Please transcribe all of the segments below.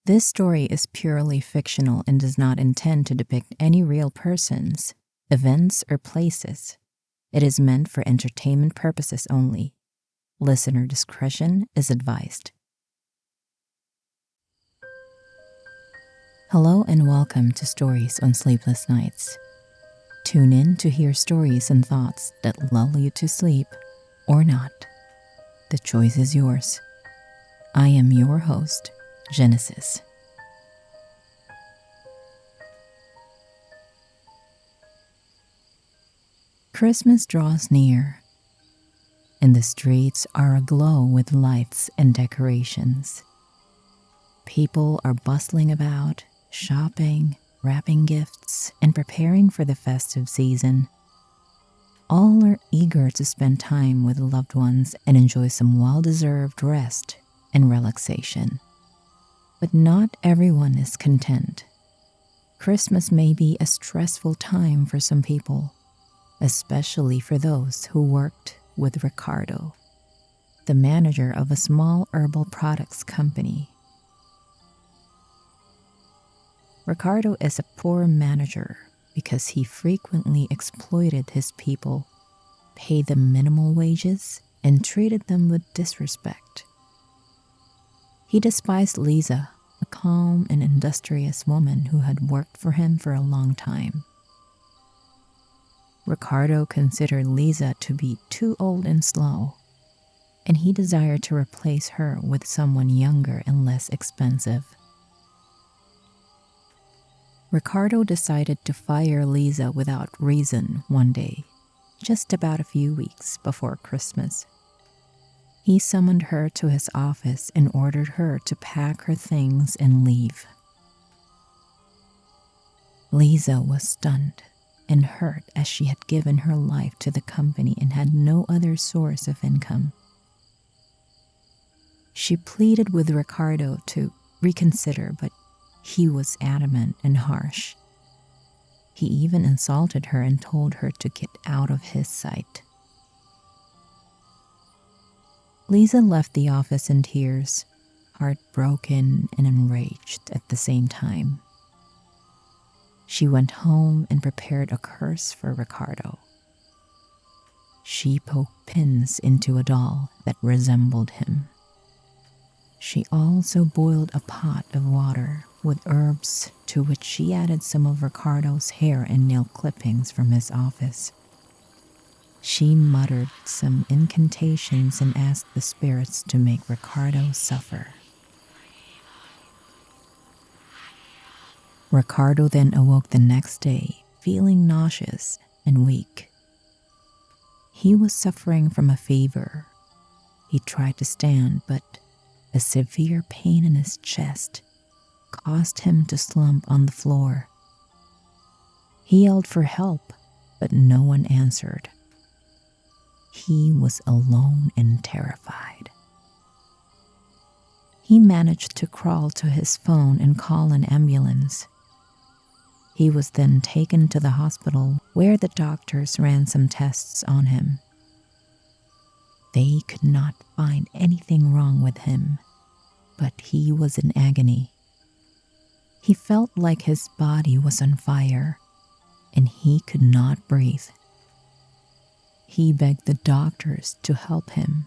This story is purely fictional and does not intend to depict any real persons, events, or places. It is meant for entertainment purposes only. Listener discretion is advised. Hello and welcome to Stories on Sleepless Nights. Tune in to hear stories and thoughts that lull you to sleep or not. The choice is yours. I am your host, Genesis. Christmas draws near, and the streets are aglow with lights and decorations. People are bustling about, shopping, wrapping gifts, and preparing for the festive season. All are eager to spend time with loved ones and enjoy some well-deserved rest and relaxation. But not everyone is content. Christmas may be a stressful time for some people, especially for those who worked with Ricardo, the manager of a small herbal products company. Ricardo is a poor manager because he frequently exploited his people, paid them minimal wages, and treated them with disrespect. He despised Lisa, a calm and industrious woman who had worked for him for a long time. Ricardo considered Lisa to be too old and slow, and he desired to replace her with someone younger and less expensive. Ricardo decided to fire Lisa without reason one day, just about a few weeks before Christmas. He summoned her to his office and ordered her to pack her things and leave. Lisa was stunned and hurt as she had given her life to the company and had no other source of income. She pleaded with Ricardo to reconsider, but he was adamant and harsh. He even insulted her and told her to get out of his sight. Lisa left the office in tears, heartbroken and enraged at the same time. She went home and prepared a curse for Ricardo. She poked pins into a doll that resembled him. She also boiled a pot of water with herbs, to which she added some of Ricardo's hair and nail clippings from his office. She muttered some incantations and asked the spirits to make Ricardo suffer. Ricardo then awoke the next day, feeling nauseous and weak. He was suffering from a fever. He tried to stand, but a severe pain in his chest caused him to slump on the floor. He yelled for help, but no one answered. He was alone and terrified. He managed to crawl to his phone and call an ambulance. He was then taken to the hospital where the doctors ran some tests on him. They could not find anything wrong with him, but he was in agony. He felt like his body was on fire, and he could not breathe. He begged the doctors to help him,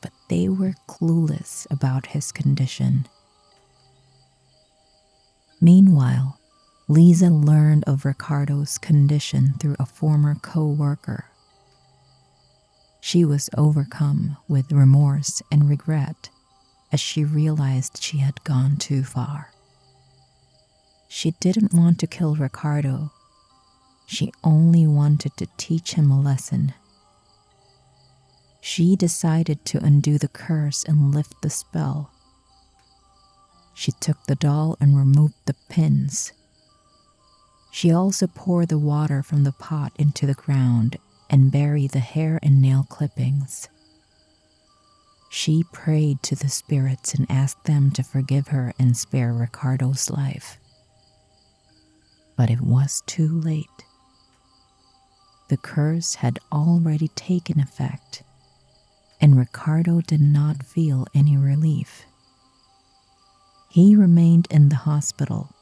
but they were clueless about his condition. Meanwhile, Lisa learned of Ricardo's condition through a former co-worker. She was overcome with remorse and regret as she realized she had gone too far. She didn't want to kill Ricardo. She only wanted to teach him a lesson. She decided to undo the curse and lift the spell. She took the doll and removed the pins. She also poured the water from the pot into the ground and buried the hair and nail clippings. She prayed to the spirits and asked them to forgive her and spare Ricardo's life. But it was too late. The curse had already taken effect, and Ricardo did not feel any relief. He remained in the hospital,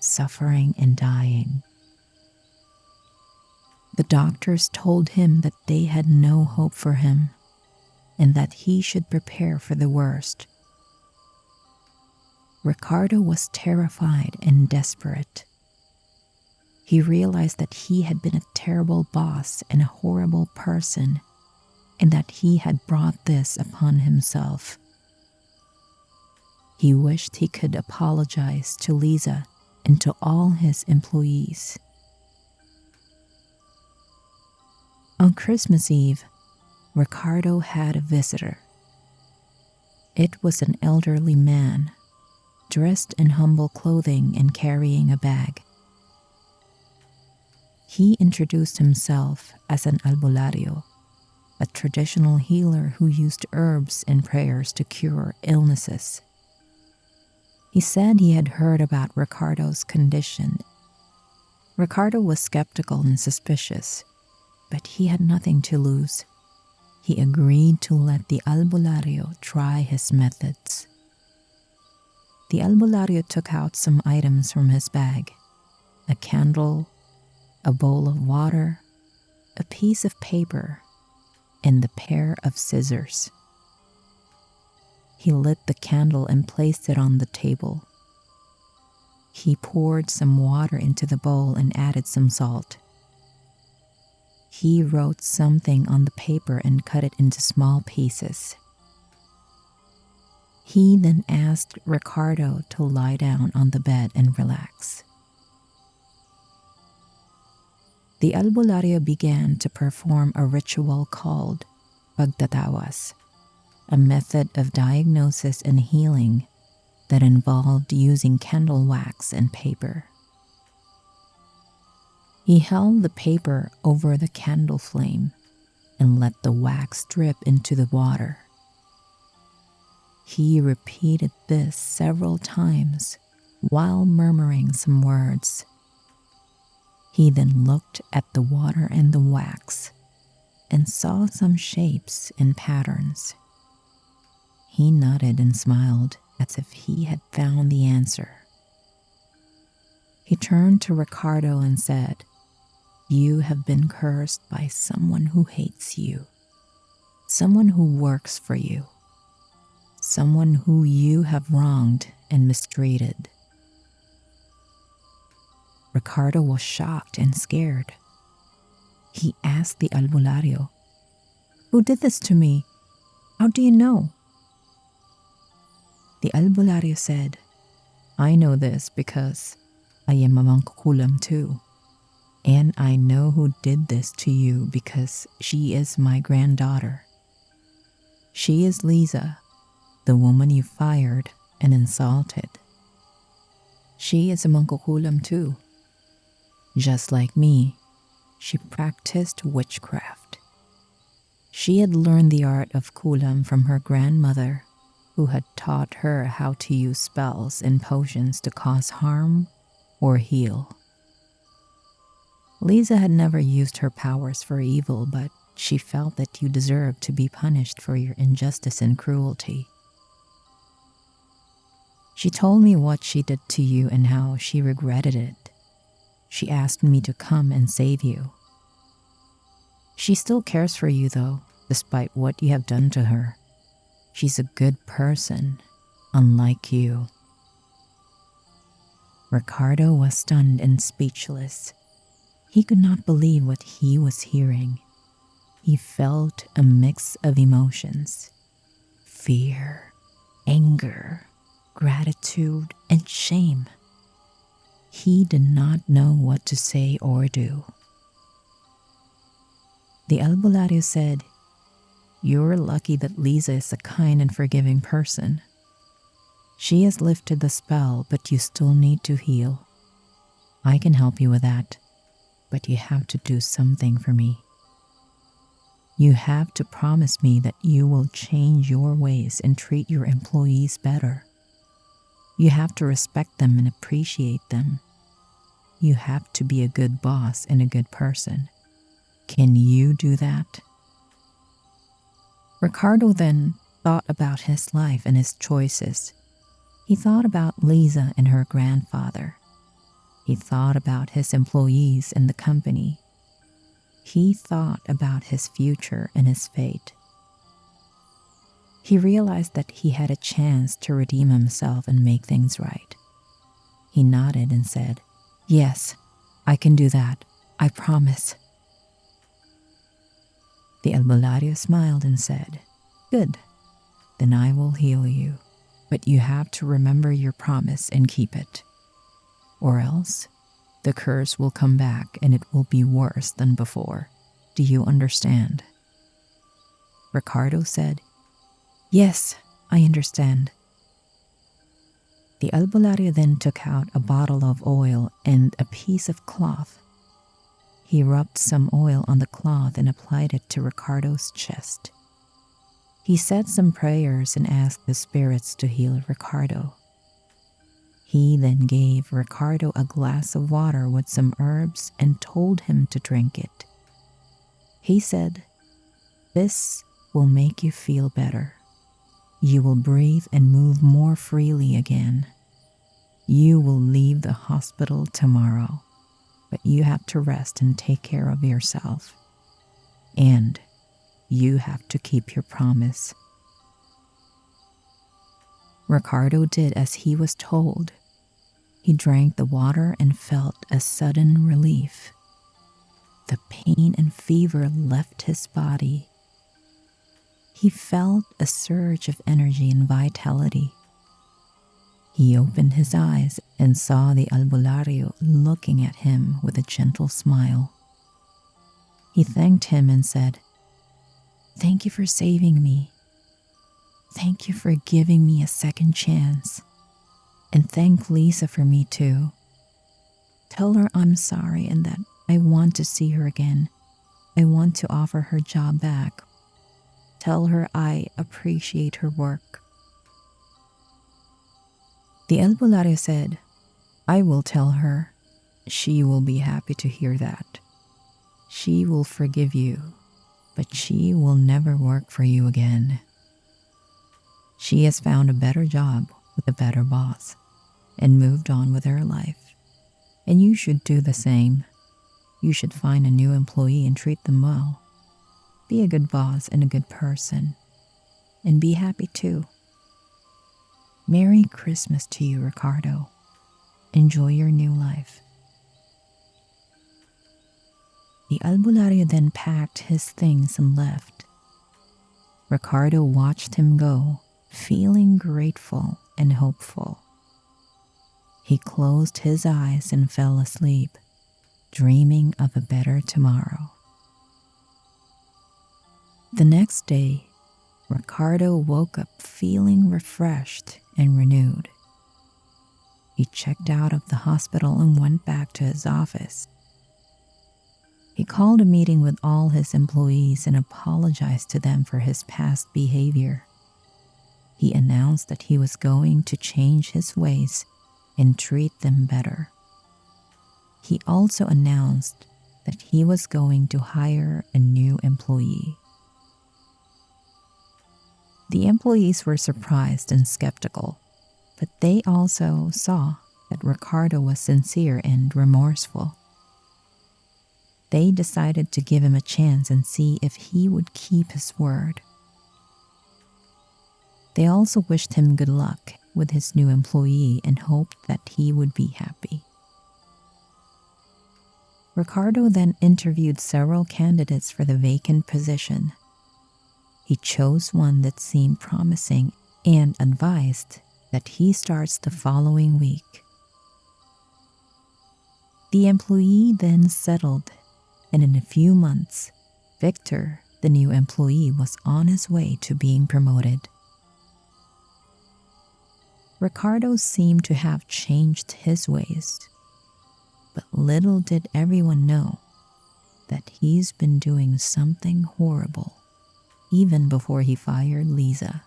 suffering and dying. The doctors told him that they had no hope for him and that he should prepare for the worst. Ricardo was terrified and desperate. He realized that he had been a terrible boss and a horrible person, and that he had brought this upon himself. He wished he could apologize to Lisa and to all his employees. On Christmas Eve, Ricardo had a visitor. It was an elderly man, dressed in humble clothing and carrying a bag. He introduced himself as an albulario, a traditional healer who used herbs and prayers to cure illnesses. He said he had heard about Ricardo's condition. Ricardo was skeptical and suspicious, but he had nothing to lose. He agreed to let the albulario try his methods. The albulario took out some items from his bag: a candle, a bowl of water, a piece of paper, and the pair of scissors. He lit the candle and placed it on the table. He poured some water into the bowl and added some salt. He wrote something on the paper and cut it into small pieces. He then asked Ricardo to lie down on the bed and relax. The albulario began to perform a ritual called pagtatawas, a method of diagnosis and healing that involved using candle wax and paper. He held the paper over the candle flame and let the wax drip into the water. He repeated this several times while murmuring some words. He then looked at the water and the wax and saw some shapes and patterns. He nodded and smiled as if he had found the answer. He turned to Ricardo and said, "You have been cursed by someone who hates you, someone who works for you, someone who you have wronged and mistreated." Ricardo was shocked and scared. He asked the albulario, "Who did this to me? How do you know?" The albulario said, "I know this because I am a Mangkukulam too. And I know who did this to you because she is my granddaughter. She is Lisa, the woman you fired and insulted. She is a Mangkukulam too. Just like me, she practiced witchcraft. She had learned the art of kulam from her grandmother, who had taught her how to use spells and potions to cause harm or heal. Lisa had never used her powers for evil, but she felt that you deserved to be punished for your injustice and cruelty. She told me what she did to you and how she regretted it. She asked me to come and save you. She still cares for you, though, despite what you have done to her. She's a good person, unlike you." Ricardo was stunned and speechless. He could not believe what he was hearing. He felt a mix of emotions: fear, anger, gratitude, and shame. He did not know what to say or do. The albulario said, "You're lucky that Lisa is a kind and forgiving person. She has lifted the spell, but you still need to heal. I can help you with that, but you have to do something for me. You have to promise me that you will change your ways and treat your employees better. You have to respect them and appreciate them. You have to be a good boss and a good person. Can you do that?" Ricardo then thought about his life and his choices. He thought about Lisa and her grandfather. He thought about his employees and the company. He thought about his future and his fate. He realized that he had a chance to redeem himself and make things right. He nodded and said, "Yes, I can do that. I promise." The albularyo smiled and said, "Good, then I will heal you, but you have to remember your promise and keep it. Or else, the curse will come back and it will be worse than before. Do you understand?" Ricardo said, "Yes, I understand." The albularyo then took out a bottle of oil and a piece of cloth. He rubbed some oil on the cloth and applied it to Ricardo's chest. He said some prayers and asked the spirits to heal Ricardo. He then gave Ricardo a glass of water with some herbs and told him to drink it. He said, "This will make you feel better. You will breathe and move more freely again. You will leave the hospital tomorrow, but you have to rest and take care of yourself. And you have to keep your promise." Ricardo did as he was told. He drank the water and felt a sudden relief. The pain and fever left his body. He felt a surge of energy and vitality. He opened his eyes and saw the albularyo looking at him with a gentle smile. He thanked him and said, "Thank you for saving me. Thank you for giving me a second chance. And thank Lisa for me too. Tell her I'm sorry and that I want to see her again. I want to offer her job back. Tell her I appreciate her work." The albularyo said, "I will tell her. She will be happy to hear that. She will forgive you, but she will never work for you again. She has found a better job with a better boss and moved on with her life. And you should do the same. You should find a new employee and treat them well. Be a good boss and a good person. And be happy too. Merry Christmas to you, Ricardo. Enjoy your new life." The albularyo then packed his things and left. Ricardo watched him go, feeling grateful and hopeful. He closed his eyes and fell asleep, dreaming of a better tomorrow. The next day, Ricardo woke up feeling refreshed and renewed. He checked out of the hospital and went back to his office. He called a meeting with all his employees and apologized to them for his past behavior. He announced that he was going to change his ways and treat them better. He also announced that he was going to hire a new employee. The employees were surprised and skeptical, but they also saw that Ricardo was sincere and remorseful. They decided to give him a chance and see if he would keep his word. They also wished him good luck with his new employee and hoped that he would be happy. Ricardo then interviewed several candidates for the vacant position. He chose one that seemed promising and advised that he starts the following week. The employee then settled, and in a few months, Victor, the new employee, was on his way to being promoted. Ricardo seemed to have changed his ways, but little did everyone know that he's been doing something horrible even before he fired Lisa.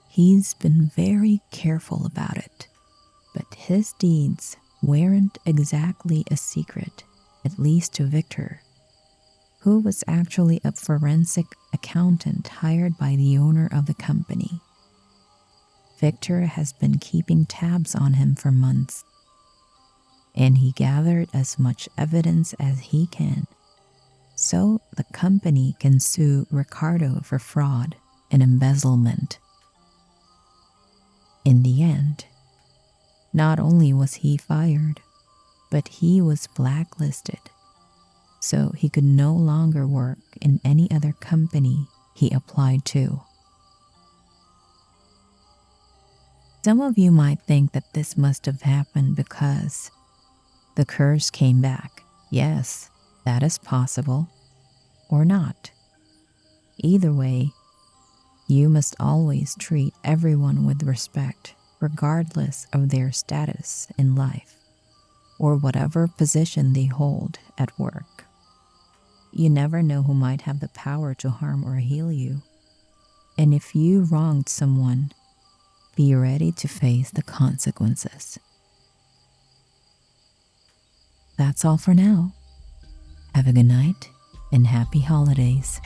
He's been very careful about it, but his deeds weren't exactly a secret, at least to Victor, who was actually a forensic accountant hired by the owner of the company. Victor has been keeping tabs on him for months, and he gathered as much evidence as he can so the company can sue Ricardo for fraud and embezzlement. In the end, not only was he fired, but he was blacklisted, so he could no longer work in any other company he applied to. Some of you might think that this must have happened because the curse came back. Yes, that is possible, or not. Either way, you must always treat everyone with respect, regardless of their status in life or whatever position they hold at work. You never know who might have the power to harm or heal you. And if you wronged someone, be ready to face the consequences. That's all for now. Have a good night and happy holidays.